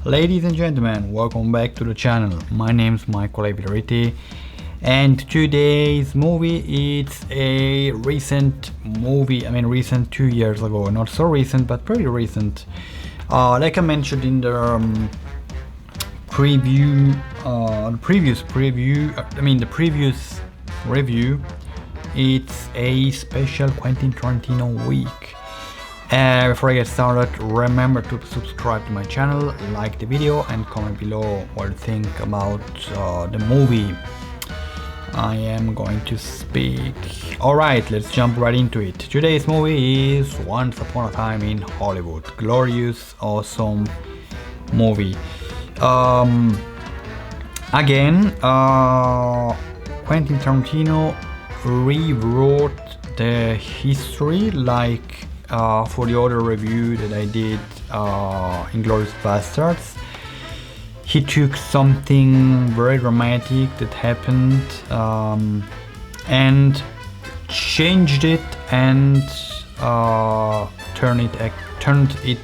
Ladies and gentlemen, welcome back to the channel. My name is Michael Avilariti, and today's movie it's a recent movie. Recent 2 years ago, not so recent, but pretty recent. Like I mentioned in the previous review, it's a special Quentin Tarantino week. Before I get started, remember to subscribe to my channel, like the video, and comment below what you think about the movie I am going to speak. Alright, let's jump right into it. Today's movie is Once Upon a Time in Hollywood. Glorious, awesome movie. Again, Quentin Tarantino rewrote the history like for the other review that I did, Inglourious Bastards. He took something very dramatic that happened and changed it and turned it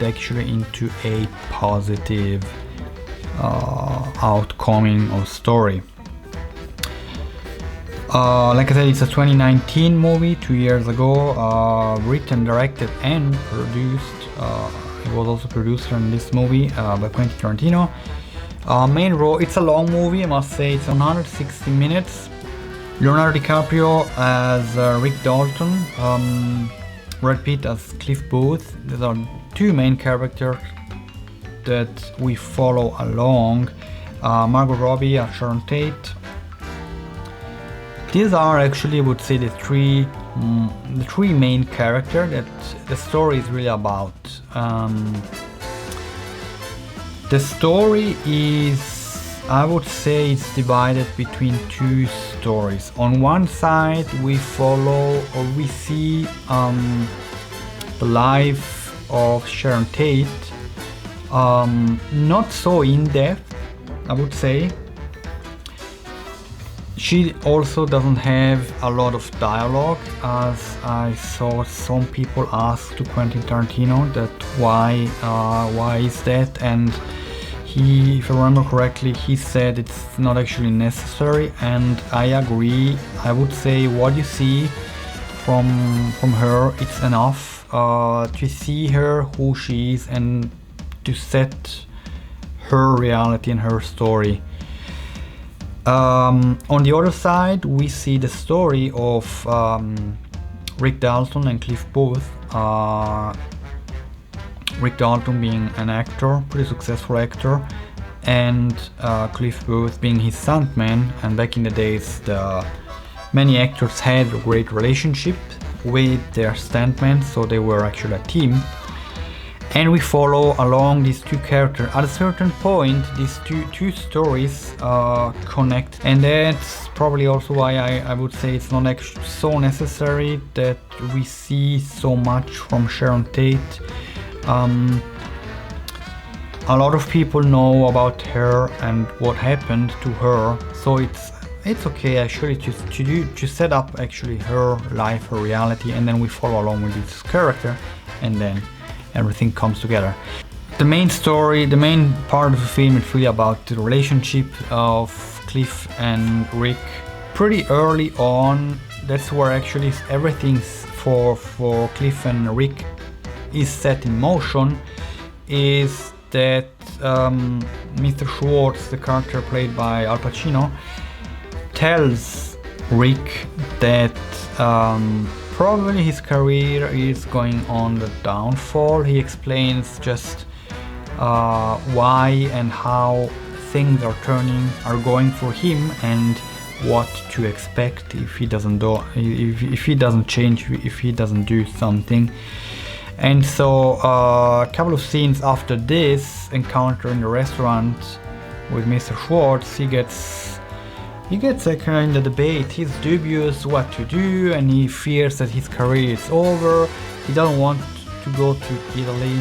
actually into a positive outcoming of story. Like I said, it's a 2019 movie, 2 years ago, written, directed, and produced. He was also producer in this movie by Quentin Tarantino. Main role, it's a long movie, I must say, it's 160 minutes. Leonardo DiCaprio as Rick Dalton, Brad Pitt as Cliff Booth. These are two main characters that we follow along. Margot Robbie as Sharon Tate. These are actually, I would say, the three main characters that the story is really about. The story is, I would say, it's divided between two stories. On one side, we follow or we see the life of Sharon Tate, not so in depth, I would say. She also doesn't have a lot of dialogue, as I saw some people ask to Quentin Tarantino that why is that, and he, if I remember correctly, he said it's not actually necessary, and I agree. I would say what you see from her, it's enough to see her who she is and to set her reality and her story. On the other side, we see the story of Rick Dalton and Cliff Booth. Rick Dalton being an actor, pretty successful actor, and Cliff Booth being his stuntman. And back in the days, many actors had a great relationship with their stuntmen, so they were actually a team. And we follow along these two characters. At a certain point, these two stories connect, and that's probably also why I would say it's not actually so necessary that we see so much from Sharon Tate. A lot of people know about her and what happened to her, so it's okay actually to set up actually her life, her reality, and then we follow along with this character, and then everything comes together. The main story, the main part of the film is really about the relationship of Cliff and Rick. Pretty early on, that's where actually everything for Cliff and Rick is set in motion, is that Mr. Schwartz, the character played by Al Pacino, tells Rick that probably his career is going on the downfall. He explains just why and how things are going for him, and what to expect if he doesn't change, if he doesn't do something. And so a couple of scenes after this encounter in the restaurant with Mr. Schwartz, he gets a kind of debate. He's dubious what to do, and he fears that his career is over. He doesn't want to go to Italy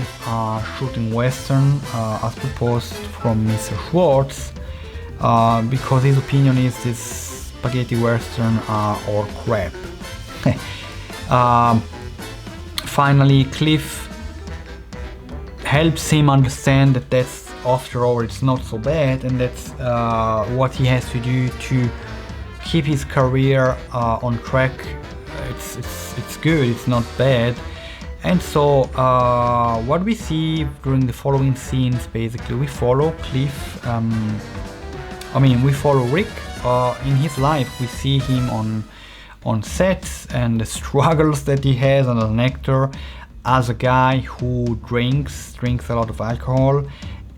shooting western as proposed from Mr. Schwartz, because his opinion is this spaghetti western or crap. Finally, Cliff helps him understand that that's after all it's not so bad, and that's what he has to do to keep his career on track. It's good, it's not bad. And so what we see during the following scenes, basically we follow Cliff, we follow Rick in his life. We see him on sets and the struggles that he has as an actor, as a guy who drinks a lot of alcohol,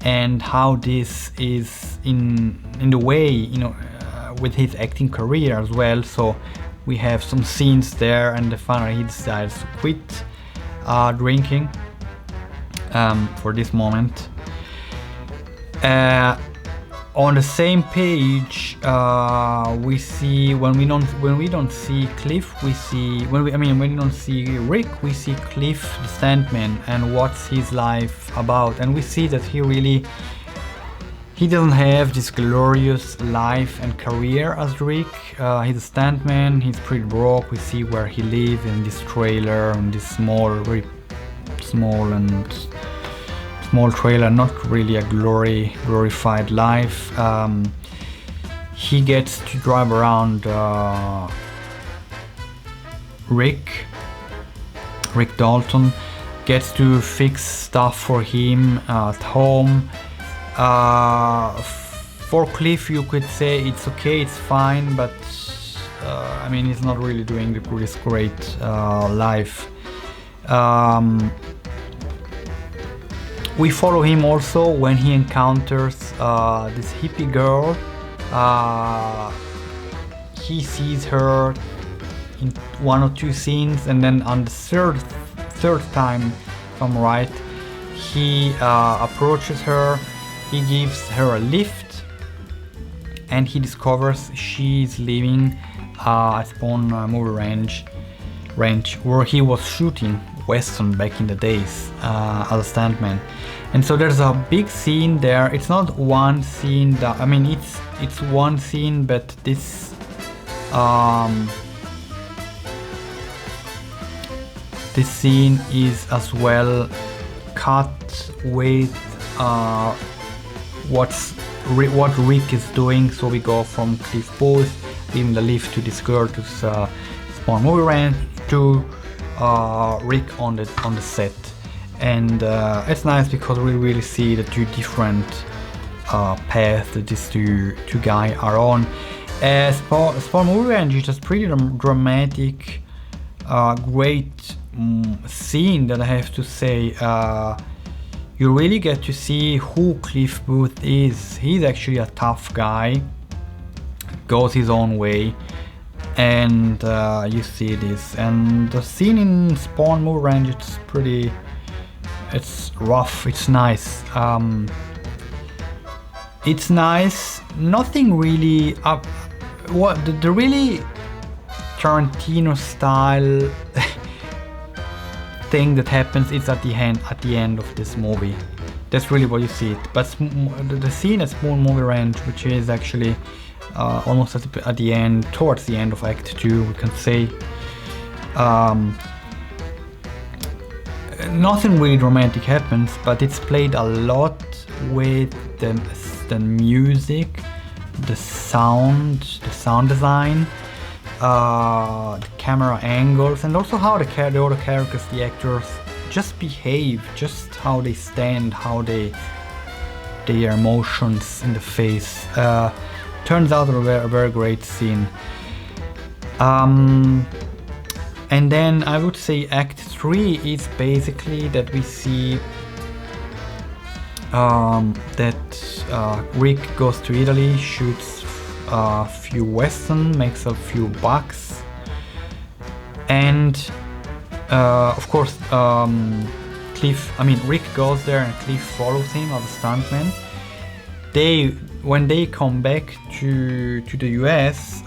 and how this is in the way, with his acting career as well. So we have some scenes there, and finally he decides to quit drinking for this moment. On the same page, we see when we don't see Cliff, we see when we don't see Rick, we see Cliff the Sandman and what's his life about, and we see that he doesn't have this glorious life and career as Rick. He's a stuntman, he's pretty broke. We see where he lives in this trailer, in this very small trailer, not really a glorified life. He gets to drive around Rick Dalton, gets to fix stuff for him at home. For Cliff, you could say it's okay, it's fine, but he's not really doing this great life. We follow him also when he encounters this hippie girl. He sees her in one or two scenes, and then on the third time, if I'm right, he approaches her. He gives her a lift, and he discovers she's living at Spawn movie ranch where he was shooting Western back in the days as a stuntman. And so there's a big scene there. It's not one scene that, it's one scene, but this this scene is as well cut with what Rick is doing. So we go from Cliff Booth giving the lift to this girl to Spawn movie ranch to Rick on the set, and it's nice because we really see the two different paths that these two guys are on. Spawn movie ranch is just pretty dramatic, great scene that I have to say. You really get to see who Cliff Booth is. He's actually a tough guy, goes his own way, and you see this. And the scene in Spawn movie ranch, it's rough, it's nice. It's nice, nothing really the really Tarantino style thing that happens is at the end of this movie. That's really what you see it. But the scene at Spawn movie ranch, which is actually almost at the end, towards the end of Act 2, we can say. Nothing really dramatic happens, but it's played a lot with the music, the sound design, the camera angles, and also how the other characters, the actors, just behave, just how they stand, how their emotions in the face. Turns out a very great scene. And then I would say Act 3 is basically that we see that Rick goes to Italy, shoots a few Western, makes a few bucks, and of course Rick goes there and Cliff follows him as a stuntman. When they come back to the US,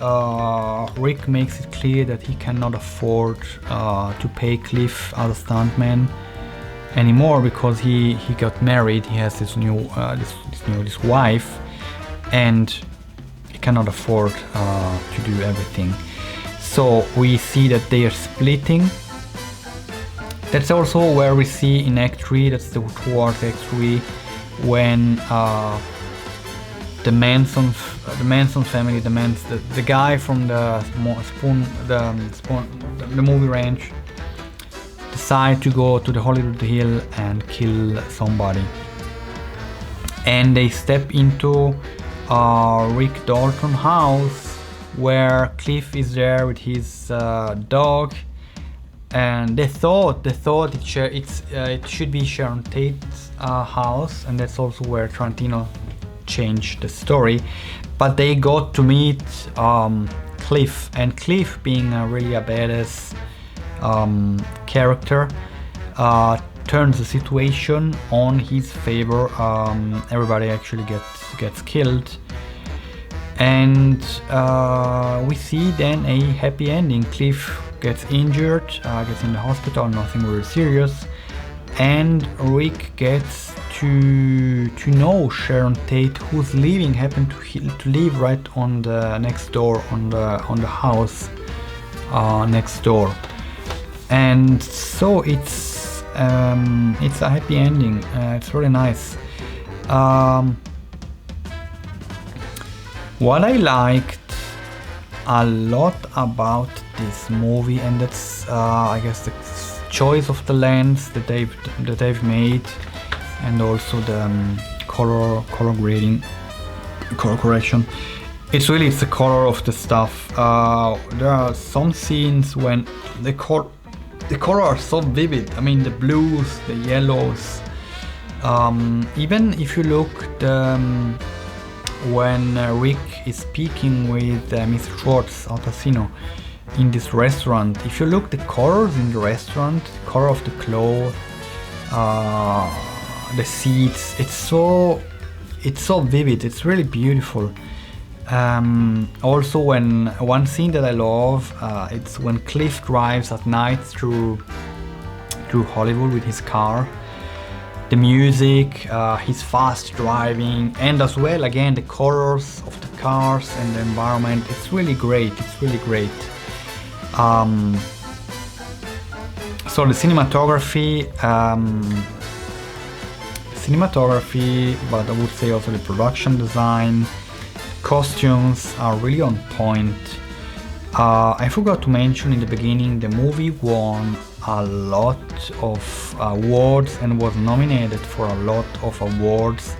Rick makes it clear that he cannot afford to pay Cliff as a stuntman anymore because he got married. He has this this wife, and he cannot afford to do everything. So we see that they are splitting. That's also where we see in Act 3, that's towards Act 3, when the Manson family, the guy from the movie Ranch, decide to go to the Hollywood Hill and kill somebody, and they step into Rick Dalton house where Cliff is there with his dog, and they thought it should be Sharon Tate's house, and that's also where Tarantino changed the story. But they got to meet Cliff, and Cliff, being really a badass character, turns the situation on his favor. Everybody actually gets killed, and we see then a happy ending. Cliff gets injured, gets in the hospital, nothing really serious, and Rick gets to know Sharon Tate, who's living, happened to live right on the next door, on the house next door, and so it's a happy ending. It's really nice. What I liked a lot about this movie, and that's I guess the choice of the lens that they've made, and also the color grading, color correction. It's the color of the stuff. There are some scenes when the color are so vivid. I mean, the blues, the yellows. Even if you look when Rick is speaking with Mr. Schwartz, Al Pacino, in this restaurant, if you look the colors in the restaurant, the color of the clothes, the seats, it's so vivid. It's really beautiful. Also, when one scene that I love, it's when Cliff drives at night through Hollywood with his car. The music, his fast driving, and as well again the colors of the cars and the environment. It's really great. So the cinematography, but I would say also the production design, costumes are really on point. I forgot to mention in the beginning, the movie won a lot of awards and was nominated for a lot of awards.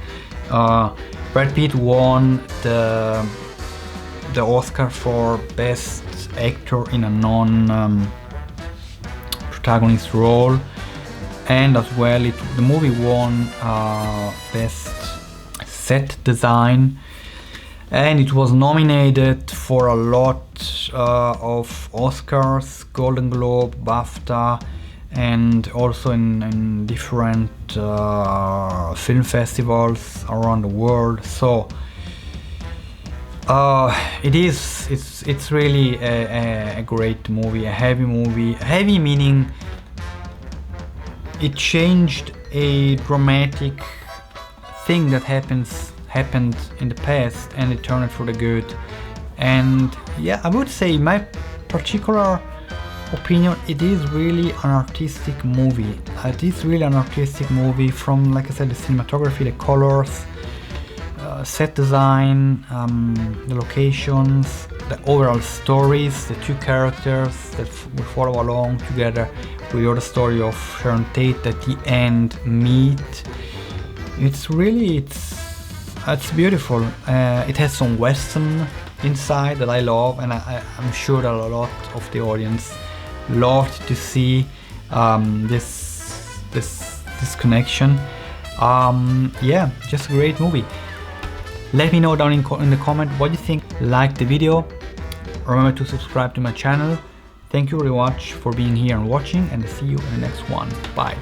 Brad Pitt won the Oscar for Best Actor in a non-protagonist role, and as well the movie won Best Set Design, and it was nominated for a lot of Oscars, Golden Globe, BAFTA, and also in different film festivals around the world. So it's really a great movie, a heavy movie. Heavy meaning it changed a dramatic thing that happened in the past, and it turned it for the good. And yeah, I would say, in my particular opinion, it is really an artistic movie. From, like I said, the cinematography, the colors, set design, the locations, the overall stories, the two characters that we follow along together with the other story of Sharon Tate at the end meet. It's beautiful. It has some Western inside that I love, and I'm sure that a lot of the audience loved to see this connection. Yeah, just a great movie. Let me know down in the comment what you think. Like the video. Remember to subscribe to my channel. Thank you very much for being here and watching, and see you in the next one. Bye.